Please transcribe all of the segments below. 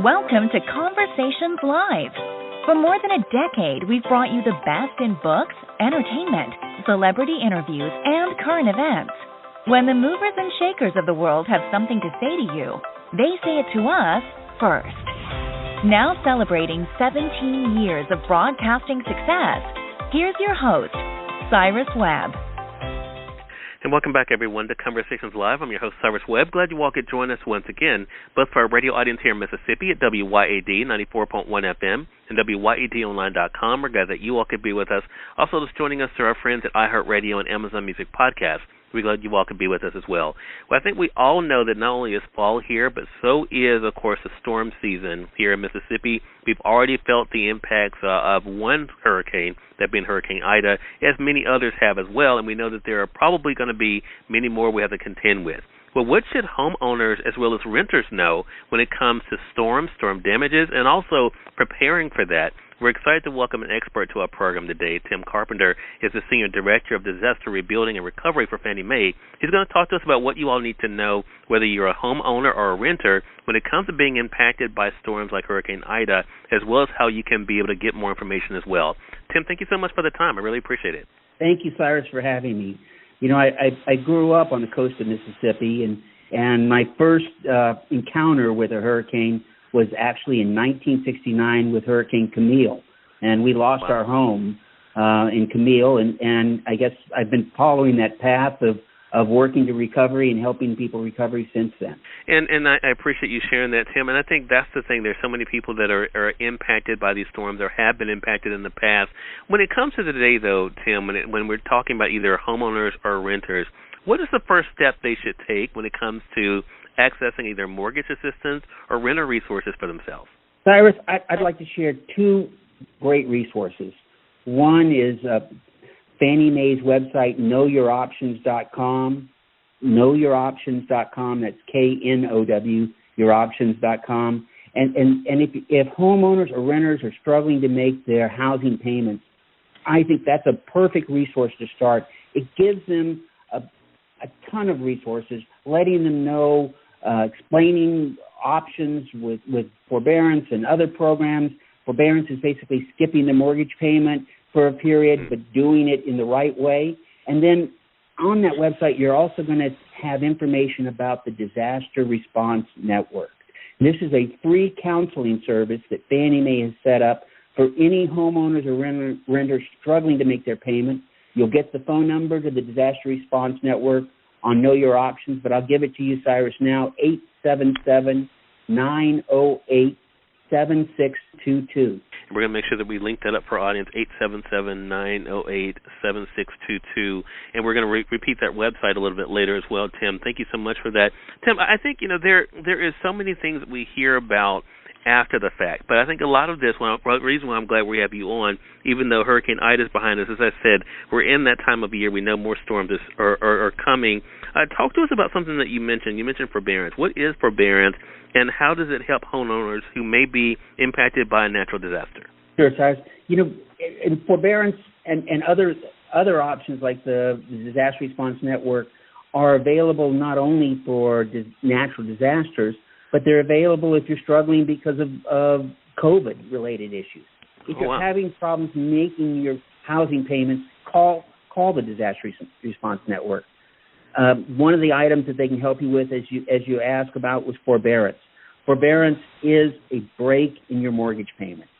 Welcome to Conversations Live. For more than a decade, we've brought you the best in books, entertainment, celebrity interviews, and current events. When the movers and shakers of the world have something to say to you, they say it to us first. Now celebrating 17 years of broadcasting success, here's your host, Cyrus Webb. And welcome back, everyone, to Conversations Live. I'm your host, Cyrus Webb. Glad you all could join us once again, both for our radio audience here in Mississippi at WYAD 94.1 FM and WYADonline.com. We're glad that you all could be with us. Also, just joining us are our friends at iHeartRadio and Amazon Music Podcast. We're glad you all could be with us as well. Well, I think we all know that not only is fall here, but so is, of course, the storm season here in Mississippi. We've already felt the impacts of one hurricane, that being Hurricane Ida, as many others have as well, and we know that there are probably going to be many more we have to contend with. Well, what should homeowners as well as renters know when it comes to storm damages, and also preparing for that? We're excited to welcome an expert to our program today. Tim Carpenter is the Senior Director of Disaster Rebuilding and Recovery for Fannie Mae. He's going to talk to us about what you all need to know, whether you're a homeowner or a renter, when it comes to being impacted by storms like Hurricane Ida, as well as how you can be able to get more information as well. Tim, thank you so much for the time. I really appreciate it. Thank you, Cyrus, for having me. You know, I grew up on the coast of Mississippi, and my first encounter with a hurricane was actually in 1969 with Hurricane Camille, and we lost our home in Camille, and I guess I've been following that path of working to recovery and helping people recovery since then. And I appreciate you sharing that, Tim, and I think that's the thing. There's so many people that are impacted by these storms or have been impacted in the past. When it comes to today, though, Tim, when we're talking about either homeowners or renters, what is the first step they should take when it comes to accessing either mortgage assistance or renter resources for themselves? Cyrus, I'd like to share two great resources. One is Fannie Mae's website, knowyouroptions.com, knowyouroptions.com, that's K-N-O-W, youroptions.com. And if homeowners or renters are struggling to make their housing payments, I think that's a perfect resource to start. It gives them a ton of resources, letting them know, explaining options with forbearance and other programs. Forbearance is basically skipping the mortgage payment for a period, but doing it in the right way. And then on that website, you're also going to have information about the Disaster Response Network. This is a free counseling service that Fannie Mae has set up for any homeowners or renters struggling to make their payment. You'll get the phone number to the Disaster Response Network on Know Your Options, but I'll give it to you, Cyrus, now, 877-908-7622. We're going to make sure that we link that up for our audience, 877-908-7622. And we're going to repeat that website a little bit later as well, Tim. Thank you so much for that. Tim, I think, there is so many things that we hear about after the fact. But I think a lot of this, the reason why I'm glad we have you on, even though Hurricane Ida is behind us, as I said, we're in that time of year. We know more storms are coming. Talk to us about something that you mentioned. You mentioned forbearance. What is forbearance, and how does it help homeowners who may be impacted by a natural disaster? Sure, Cyrus. You know, in forbearance and other options like the Disaster Response Network are available not only for natural disasters, but they're available if you're struggling because of COVID-related issues. If you're having problems making your housing payments, call the Disaster Response Network. One of the items that they can help you with, as you asked about, was forbearance. Forbearance is a break in your mortgage payment.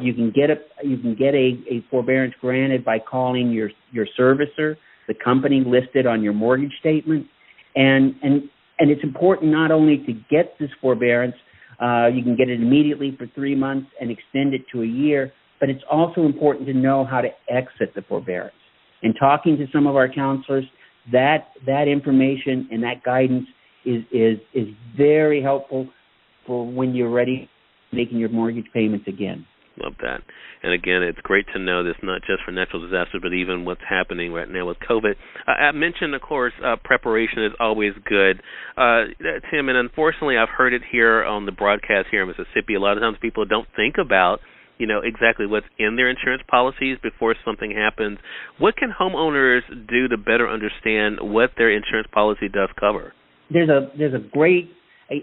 You can get a forbearance granted by calling your servicer, the company listed on your mortgage statement, and it's important not only to get this forbearance, you can get it immediately for 3 months and extend it to a year, but it's also important to know how to exit the forbearance. And talking to some of our counselors, that information and that guidance is very helpful for when you're ready making your mortgage payments again. Love that. And again, it's great to know this not just for natural disasters, but even what's happening right now with COVID. I mentioned, of course, preparation is always good. Tim, and unfortunately, I've heard it here on the broadcast here in Mississippi. A lot of times people don't think about, exactly what's in their insurance policies before something happens. What can homeowners do to better understand what their insurance policy does cover? There's a great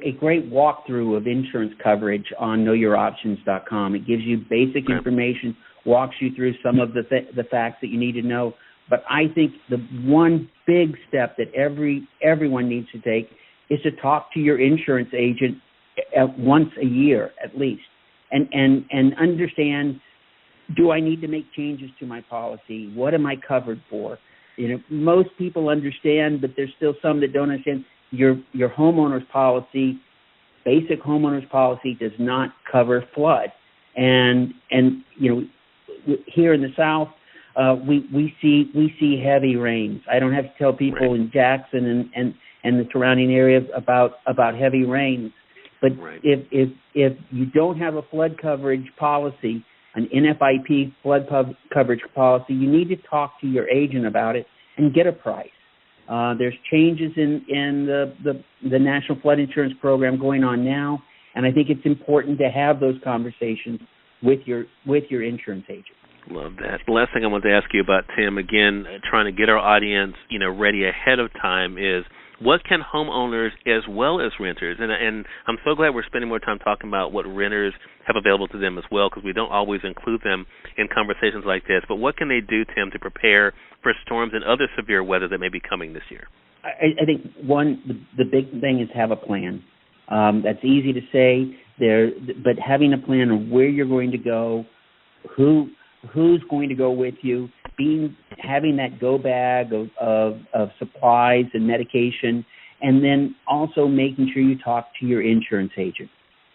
a great walkthrough of insurance coverage on knowyouroptions.com. It gives you basic information, walks you through some of the facts that you need to know. But I think the one big step that everyone needs to take is to talk to your insurance agent once a year at least, and understand, do I need to make changes to my policy? What am I covered for? Most people understand, but there's still some that don't understand. Your homeowner's policy, basic homeowner's policy, does not cover flood, and here in the South, we see heavy rains. I don't have to tell people in Jackson and the surrounding areas about heavy rains, but if you don't have a flood coverage policy, an NFIP flood coverage policy, you need to talk to your agent about it and get a price. There's changes in the National Flood Insurance Program going on now, and I think it's important to have those conversations with your insurance agent. Love that. The last thing I want to ask you about, Tim, again, trying to get our audience, ready ahead of time, is what can homeowners as well as renters, and I'm so glad we're spending more time talking about what renters have available to them as well, because we don't always include them in conversations like this, but what can they do, Tim, to prepare for storms and other severe weather that may be coming this year? I think, the big thing is have a plan. That's easy to say, but having a plan of where you're going to go, who's going to go with you, having that go bag of supplies and medication, and then also making sure you talk to your insurance agent,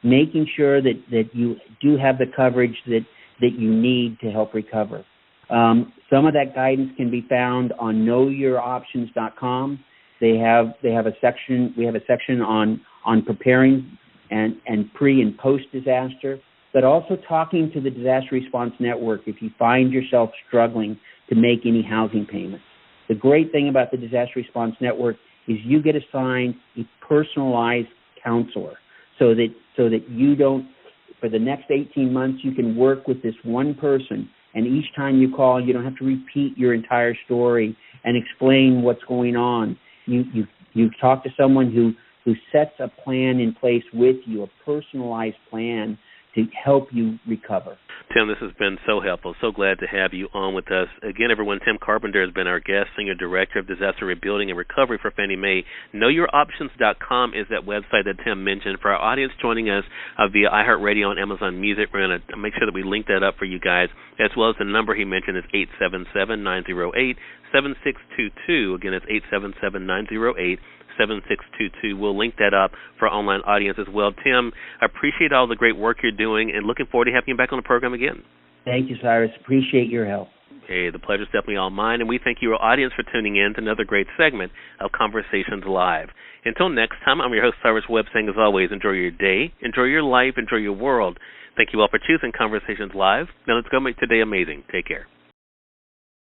making sure that you do have the coverage that you need to help recover. Some of that guidance can be found on knowyouroptions.com. They have a section. We have a section on preparing and pre and post disaster, but also talking to the Disaster Response Network if you find yourself struggling to make any housing payments. The great thing about the Disaster Response Network is you get assigned a personalized counselor so that you don't, for the next 18 months, you can work with this one person, and each time you call, you don't have to repeat your entire story and explain what's going on. You talk to someone who sets a plan in place with you, a personalized plan to help you recover. Tim, this has been so helpful. So glad to have you on with us. Again, everyone, Tim Carpenter has been our guest, Senior Director of Disaster Rebuilding and Recovery for Fannie Mae. KnowYourOptions.com is that website that Tim mentioned. For our audience joining us via iHeartRadio and Amazon Music, we're going to make sure that we link that up for you guys, as well as the number he mentioned is 877-908-7622. Again, it's 877-908-7622. We'll link that up for our online audience as well. Tim, I appreciate all the great work you're doing and looking forward to having you back on the program again. Thank you, Cyrus. Appreciate your help. Hey, the pleasure's definitely all mine, and we thank you, our audience, for tuning in to another great segment of Conversations Live. Until next time, I'm your host, Cyrus Webb, saying, as always, enjoy your day, enjoy your life, enjoy your world. Thank you all for choosing Conversations Live. Now let's go make today amazing. Take care.